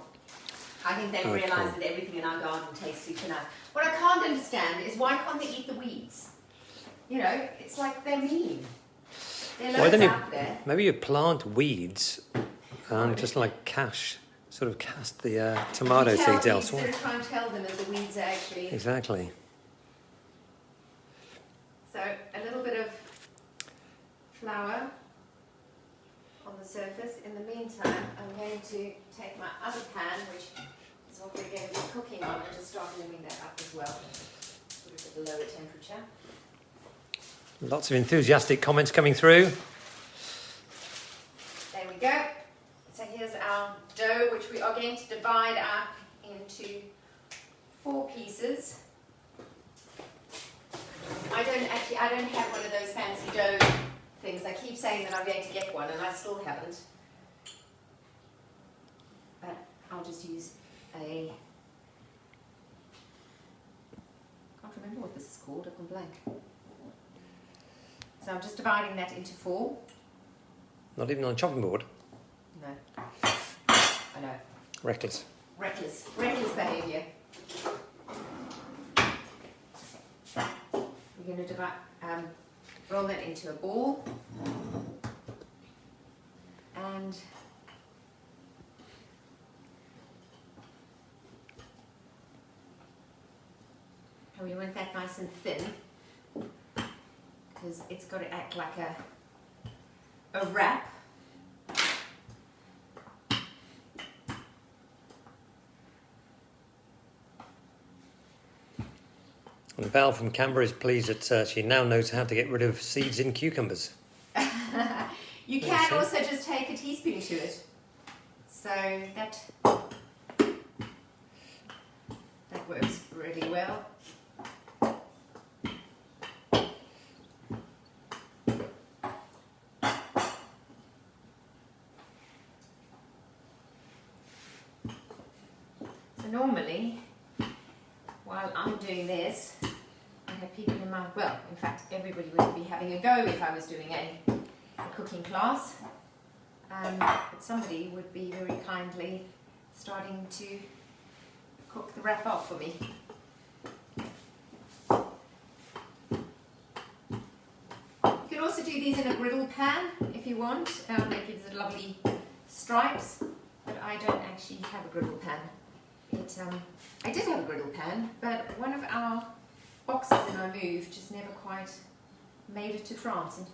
Speaker 1: I think they've realised that everything in our garden tastes super nice. What I can't understand is why can't they eat the weeds? You know, it's like they're mean. There are loads out there.
Speaker 2: Maybe you plant weeds and just like sort of cast the tomato seeds elsewhere.
Speaker 1: Instead of trying to tell them that the weeds are actually...
Speaker 2: Exactly.
Speaker 1: So a little bit of flour on the surface. In the meantime, I'm going to take my other pan, which is what we're going to be cooking on, and just start warming that up as well. Put it at a lower temperature.
Speaker 2: Lots of enthusiastic comments coming through.
Speaker 1: There we go. So here's our dough, which we are going to divide up into 4 pieces. I don't have one of those fancy dough things. I keep saying that I'm going to get one, and I still haven't. But I'll just use a... can't remember what this is called. I've gone blank. So I'm just dividing that into 4.
Speaker 2: Not even on a chopping board.
Speaker 1: No. I know.
Speaker 2: Reckless.
Speaker 1: Reckless behaviour. We're going to roll that into a ball, and we want that nice and thin because it's got to act like a wrap.
Speaker 2: And Val from Canberra is pleased that she now knows how to get rid of seeds in cucumbers.
Speaker 1: You can also just take a teaspoon to it. So that works really well. So normally, while I'm doing this, I have people in my, well, in fact, everybody would be having a go if I was doing a cooking class. But somebody would be very kindly starting to cook the wrap off for me. You can also do these in a griddle pan if you want. It gives it lovely stripes, but I don't actually have a griddle pan. I did have a griddle pan, but one of our boxes in our move just never quite made it to France. And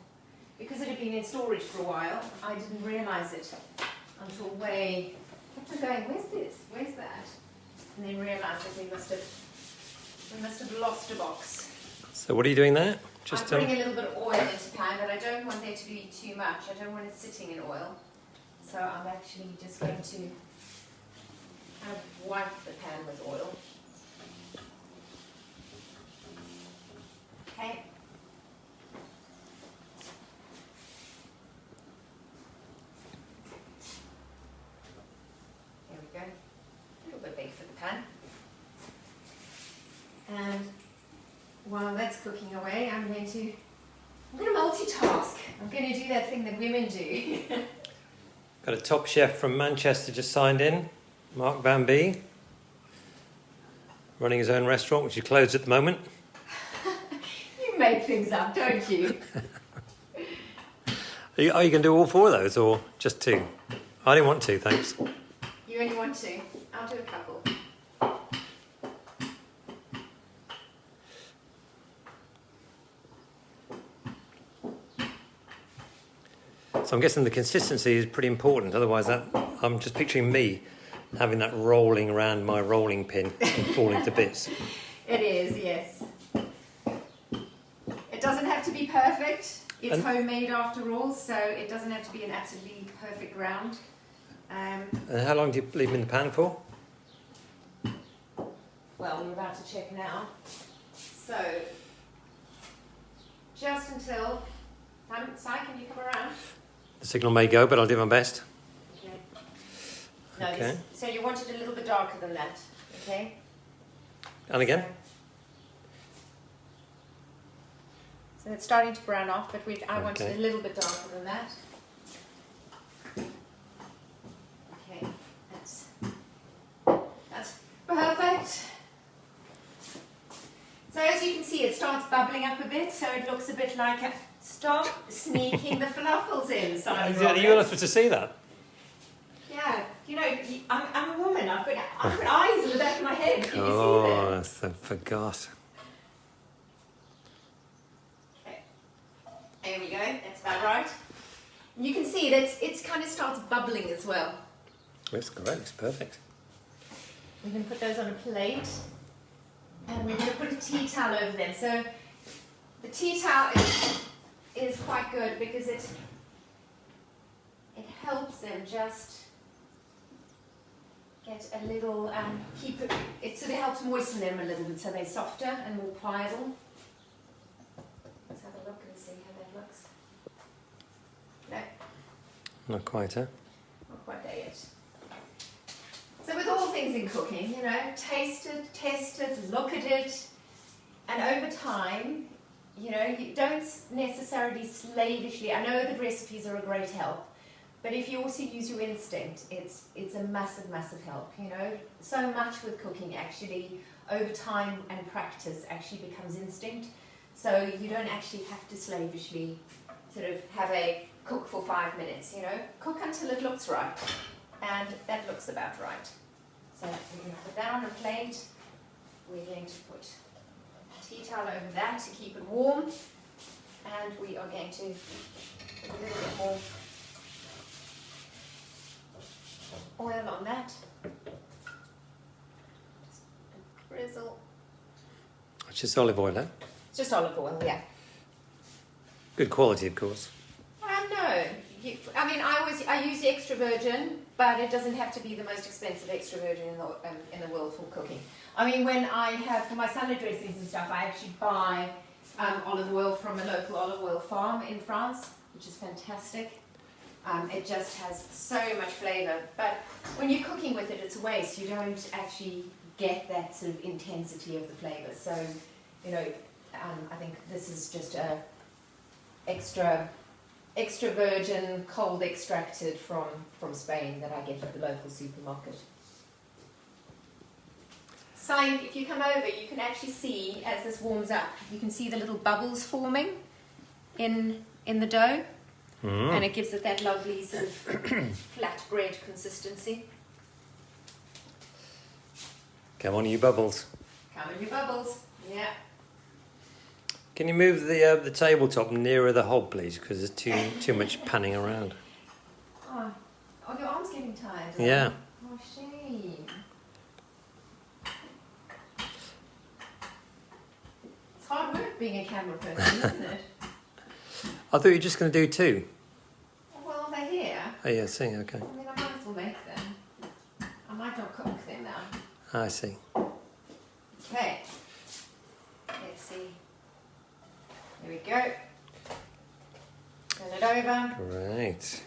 Speaker 1: because it had been in storage for a while, I didn't realise it until way... What's going? Where's this? Where's that? And then realised that we must have lost a box.
Speaker 2: So what are you doing there?
Speaker 1: I'm putting a little bit of oil into the pan, but I don't want there to be too much. I don't want it sitting in oil. So I'm actually just going to kind of wipe the pan with oil. Okay. There we go. A little bit big for the pan. And while that's cooking away, I'm going to multitask. I'm going to do that thing that women do.
Speaker 2: Got a top chef from Manchester just signed in, Mark Van Bee, running his own restaurant, which is closed at the moment.
Speaker 1: You make things up, don't you?
Speaker 2: Are you going to do all four of those, or just two? I didn't want to, thanks.
Speaker 1: You only want two? I'll do a couple.
Speaker 2: So I'm guessing the consistency is pretty important, otherwise I'm just picturing me having that rolling around my rolling pin and falling to bits.
Speaker 1: It is, yes. It doesn't have to be perfect. It's homemade after all, so it doesn't have to be an absolutely perfect round.
Speaker 2: And how long do you leave them in the pan for?
Speaker 1: Well, we're about to check now. So, just until... Si, can you come around?
Speaker 2: The signal may go, but I'll do my best.
Speaker 1: Okay. No,
Speaker 2: Okay.
Speaker 1: So you want it a little bit darker than that, okay?
Speaker 2: And again?
Speaker 1: So it's starting to brown off, but I want
Speaker 2: Okay.
Speaker 1: it a little bit darker than that. Okay, that's perfect. So as you can see, it starts bubbling up a bit, so it looks a bit like a... Stop sneaking the falafels in, Simon Roberts.
Speaker 2: You're not supposed to see that.
Speaker 1: Yeah, you know, I'm a woman. I've got eyes in the back of my head. Can you see that?
Speaker 2: I forgot.
Speaker 1: Okay, there we go. That's about right. You can see that it kind of starts bubbling as well.
Speaker 2: That's great. It's perfect.
Speaker 1: We're going to put those on a plate, and we're going to put a tea towel over them. So the tea towel is quite good because it helps them just get a little, it sort of helps moisten them a little bit so they're softer and more pliable. Let's have a look and see how that looks. No,
Speaker 2: Not quite, huh?
Speaker 1: not quite there yet. So with all things in cooking, you know, taste it, test it, look at it, and over time, you know, you don't necessarily slavishly, I know that recipes are a great help, but if you also use your instinct, it's a massive, massive help, you know. So much with cooking actually, over time and practice, actually becomes instinct. So you don't actually have to slavishly sort of have a cook for 5 minutes, you know. Cook until it looks right, and that looks about right. So we're going to put that on a plate. We're going to put tea towel over that to keep it warm, and we are going to put a little bit more oil on that. Just a drizzle.
Speaker 2: It's just olive oil, huh?
Speaker 1: It's just olive oil, yeah.
Speaker 2: Good quality, of course.
Speaker 1: No, I use the extra virgin, but it doesn't have to be the most expensive extra virgin in the world for cooking. I mean, when I have, for my salad dressings and stuff, I actually buy olive oil from a local olive oil farm in France, which is fantastic. It just has so much flavour, but when you're cooking with it, it's a waste. You don't actually get that sort of intensity of the flavour. So, you know, I think this is just a extra virgin, cold extracted from Spain that I get at the local supermarket. So if you come over, you can actually see, as this warms up, you can see the little bubbles forming in the dough. And it gives it that lovely sort of flatbread consistency.
Speaker 2: Come on, you bubbles.
Speaker 1: Come on, you bubbles. Yeah.
Speaker 2: Can you move the tabletop nearer the hob, please? Because there's too much panning around.
Speaker 1: Oh, your arm's getting tired.
Speaker 2: Yeah.
Speaker 1: Oh, shame. It's hard work being a camera person, isn't it?
Speaker 2: I thought you were just going to do two.
Speaker 1: Well, they're here.
Speaker 2: Oh, yeah, see, okay.
Speaker 1: I mean, I might as well make them. I might not cook them now.
Speaker 2: I see.
Speaker 1: Okay. Let's see. Here we go. Turn it over.
Speaker 2: Right.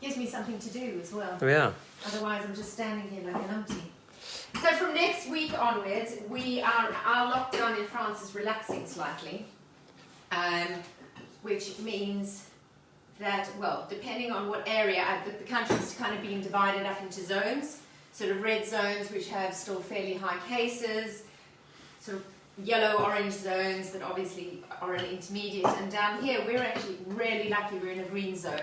Speaker 1: Gives me something to do as well.
Speaker 2: Yeah.
Speaker 1: Otherwise, I'm just standing here like an numpty. So from next week onwards, our lockdown in France is relaxing slightly, which means that, well, depending on what area, the country's kind of being divided up into zones, sort of red zones which have still fairly high cases, sort of yellow-orange zones that obviously are an intermediate, and down here we're actually really lucky, we're in a green zone,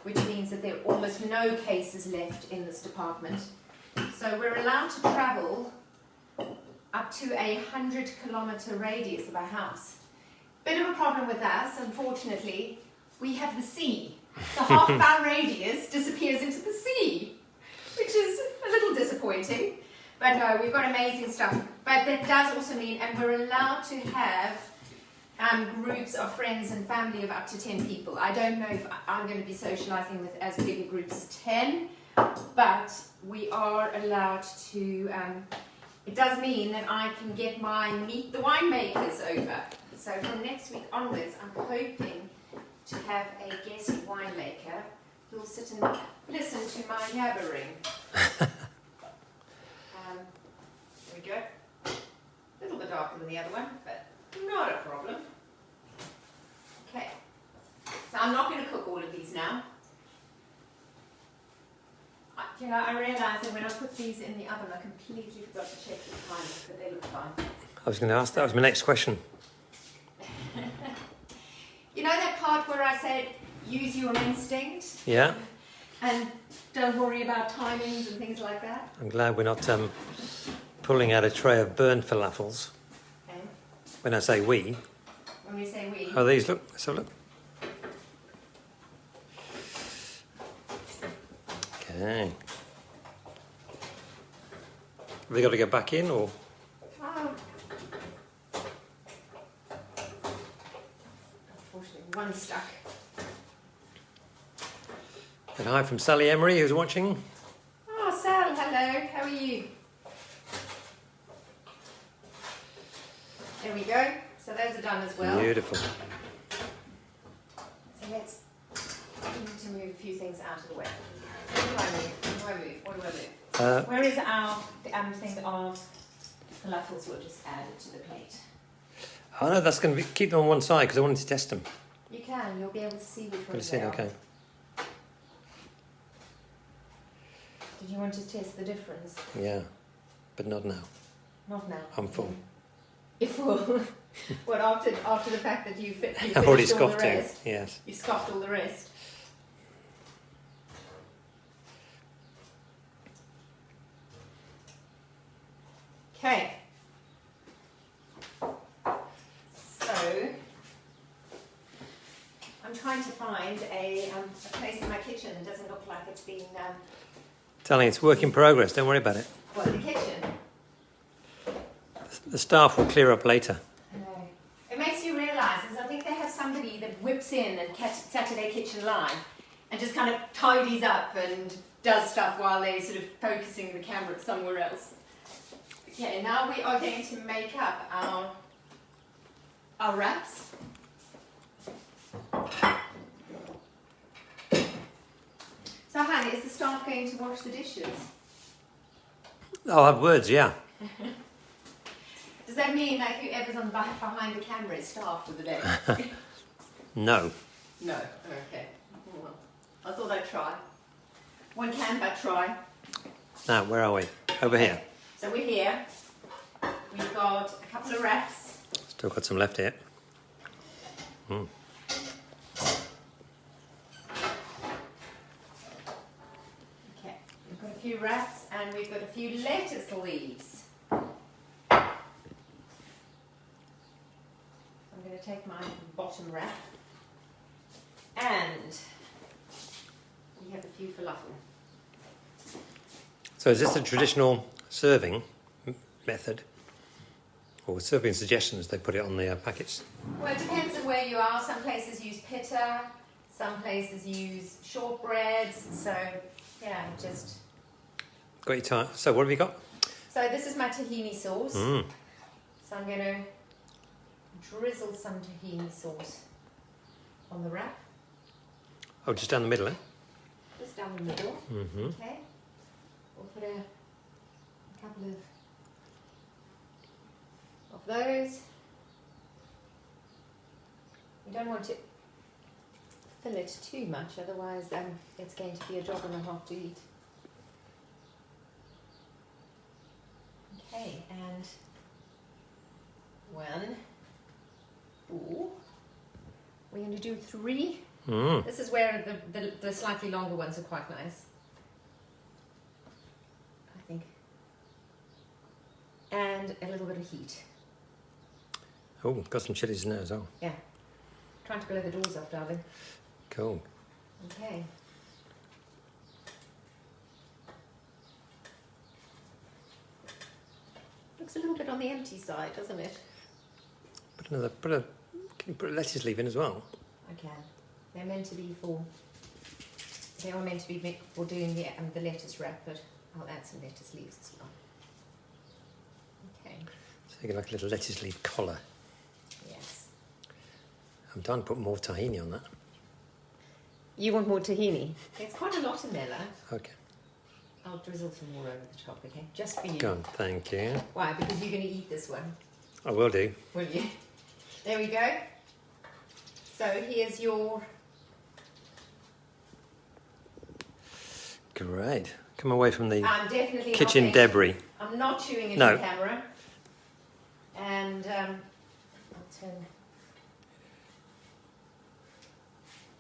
Speaker 1: which means that there are almost no cases left in this department. So we're allowed to travel up to 100-kilometre radius of our house. Bit of a problem with us, unfortunately, we have the sea. So half of our radius disappears into the sea, which is a little disappointing. But no, we've got amazing stuff. But that does also mean, and we're allowed to have groups of friends and family of up to 10 people. I don't know if I'm going to be socialising with as big a group as 10, but we are allowed to, it does mean that I can get my meet the winemakers over. So from next week onwards, I'm hoping to have a guest winemaker who'll sit and listen to my yabbering. There we go. A little bit darker than the other one, but not a problem. Okay. So I'm not going to cook all of these now. You know, I realised that when I put these in the oven, I completely forgot to check the time, but they look fine.
Speaker 2: I was going to ask, that was my next question.
Speaker 1: You know that part where I said, use your instinct?
Speaker 2: Yeah.
Speaker 1: And don't worry about timings and things like that?
Speaker 2: I'm glad we're not pulling out a tray of burnt falafels.
Speaker 1: Okay.
Speaker 2: When I say we.
Speaker 1: When we say we.
Speaker 2: Oh, these, look. Let's have a look. Okay. Have they got to go back in, or?
Speaker 1: Unfortunately, one stuck.
Speaker 2: And hi from Sally Emery, who's watching.
Speaker 1: Oh, Sal, hello. How are you? There we go. So those are done as well.
Speaker 2: Beautiful.
Speaker 1: So let's need to move a few things out of the way. What do I move? Where is our thing of falafels? We'll just add it to the plate.
Speaker 2: Oh no, that's going to keep them on one side because I wanted to test them.
Speaker 1: You can. You'll be able to see which ones they are.
Speaker 2: Okay.
Speaker 1: Did you want to test the difference?
Speaker 2: Yeah, but not now.
Speaker 1: Not now.
Speaker 2: I'm full.
Speaker 1: You're full. What, after the fact that you
Speaker 2: I've already
Speaker 1: finished all the
Speaker 2: scoffed it.
Speaker 1: rest?
Speaker 2: Yes.
Speaker 1: You scoffed all the rest. Okay. So I'm trying to find a place in my kitchen that doesn't look like it's been.
Speaker 2: Telling it's work in progress. Don't worry about it.
Speaker 1: What, the kitchen?
Speaker 2: The staff will clear up later.
Speaker 1: I know. It makes you realise, is I think they have somebody that whips in and Saturday Kitchen Live and just kind of tidies up and does stuff while they're sort of focusing the camera somewhere else. Okay, now we are going to make up our wraps. So, honey, is the staff going to wash the dishes?
Speaker 2: I'll have words, yeah.
Speaker 1: that mean like whoever's behind the camera is staffed for the day?
Speaker 2: No.
Speaker 1: No. Okay. Well, I thought I'd try. One can but try.
Speaker 2: Now, where are we? Over here.
Speaker 1: So we're here. We've got a couple of wraps.
Speaker 2: Still got some left here.
Speaker 1: Okay. We've got a few wraps and we've got a few lettuce leaves. I'm going to take my bottom wrap and we have a few falafel.
Speaker 2: So is this a traditional serving method? Or serving suggestions, they put it on the packets?
Speaker 1: Well, it depends on where you are. Some places use pita, some places use shortbreads. So, yeah, just...
Speaker 2: Got your time. So what have you got?
Speaker 1: So this is my tahini sauce.
Speaker 2: Mm.
Speaker 1: So I'm going to drizzle some tahini sauce on the wrap.
Speaker 2: Oh, just down the middle, eh?
Speaker 1: Just down the middle.
Speaker 2: Mm-hmm.
Speaker 1: Okay. We'll put a couple of those. You don't want to fill it too much, otherwise it's going to be a job and a half to eat. Okay, and one. Ooh. We're going to do 3.
Speaker 2: Mm.
Speaker 1: This is where the slightly longer ones are quite nice, I think. And a little bit of heat.
Speaker 2: Oh, got some chilies in there as well.
Speaker 1: Yeah. Trying to blow the doors off, darling.
Speaker 2: Cool.
Speaker 1: Okay. Looks a little bit on the empty side, doesn't it?
Speaker 2: Can you put a lettuce leaf in as well?
Speaker 1: I can. They're meant to be for... They are meant to be for doing the lettuce wrap, but I'll add some lettuce leaves as well. Okay.
Speaker 2: So you get like a little lettuce leaf collar.
Speaker 1: Yes.
Speaker 2: I'm trying to put more tahini on that.
Speaker 1: You want more tahini? There's quite a lot in there, love.
Speaker 2: Okay.
Speaker 1: I'll drizzle some more over the top, okay? Just for you.
Speaker 2: Go on, thank you.
Speaker 1: Why? Because you're going to eat this one.
Speaker 2: I will do.
Speaker 1: Will you? There we go. So here's your...
Speaker 2: Great. Come away from the
Speaker 1: I'm definitely
Speaker 2: kitchen
Speaker 1: not
Speaker 2: debris.
Speaker 1: I'm not chewing into
Speaker 2: No.
Speaker 1: the camera. And I'll turn...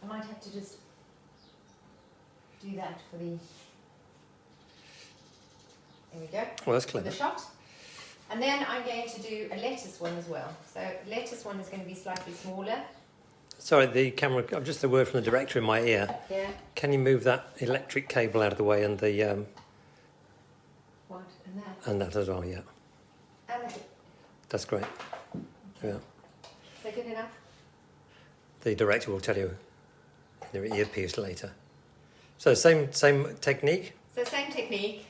Speaker 1: I might have to just do that for the... There we go.
Speaker 2: Well, that's
Speaker 1: For
Speaker 2: clever.
Speaker 1: the shot. And then I'm going to do a lettuce one as well. So lettuce one is going to be slightly smaller.
Speaker 2: Sorry, the camera. I've just a word from the director in my ear.
Speaker 1: Yeah.
Speaker 2: Can you move that electric cable out of the way and the
Speaker 1: What? And that.
Speaker 2: and that as well? Yeah,
Speaker 1: And that.
Speaker 2: that's great. Yeah,
Speaker 1: Is that good enough?
Speaker 2: the director will tell you in the earpiece later. So same technique.
Speaker 1: So same technique.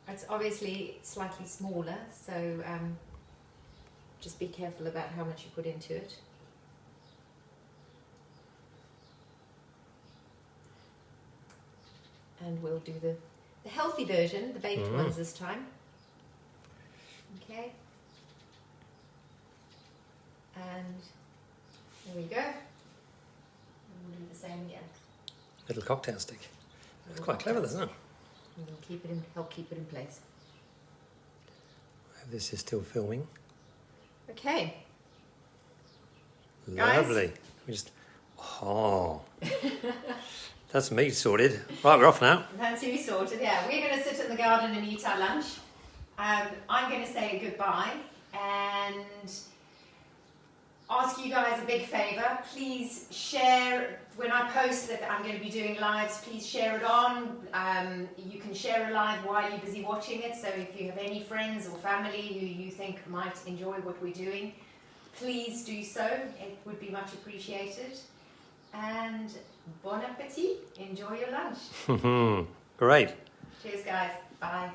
Speaker 1: It's obviously slightly smaller, so just be careful about how much you put into it. And we'll do the healthy version, the baked ones this time. Okay. And there we go. And we'll do the same again.
Speaker 2: Little cocktail stick. It's quite clever, isn't it?
Speaker 1: And we'll keep it in, help keep it in place.
Speaker 2: This is still filming.
Speaker 1: Okay. Guys.
Speaker 2: Lovely. We just. Oh. That's me sorted. Right, we're off now.
Speaker 1: That's you sorted, yeah. We're going to sit in the garden and eat our lunch. I'm going to say goodbye and ask you guys a big favour. Please share, when I post that I'm going to be doing lives, please share it on. You can share a live while you're busy watching it, so if you have any friends or family who you think might enjoy what we're doing, please do so. It would be much appreciated. And bon appetit. Enjoy your lunch.
Speaker 2: Great.
Speaker 1: Cheers, guys. Bye.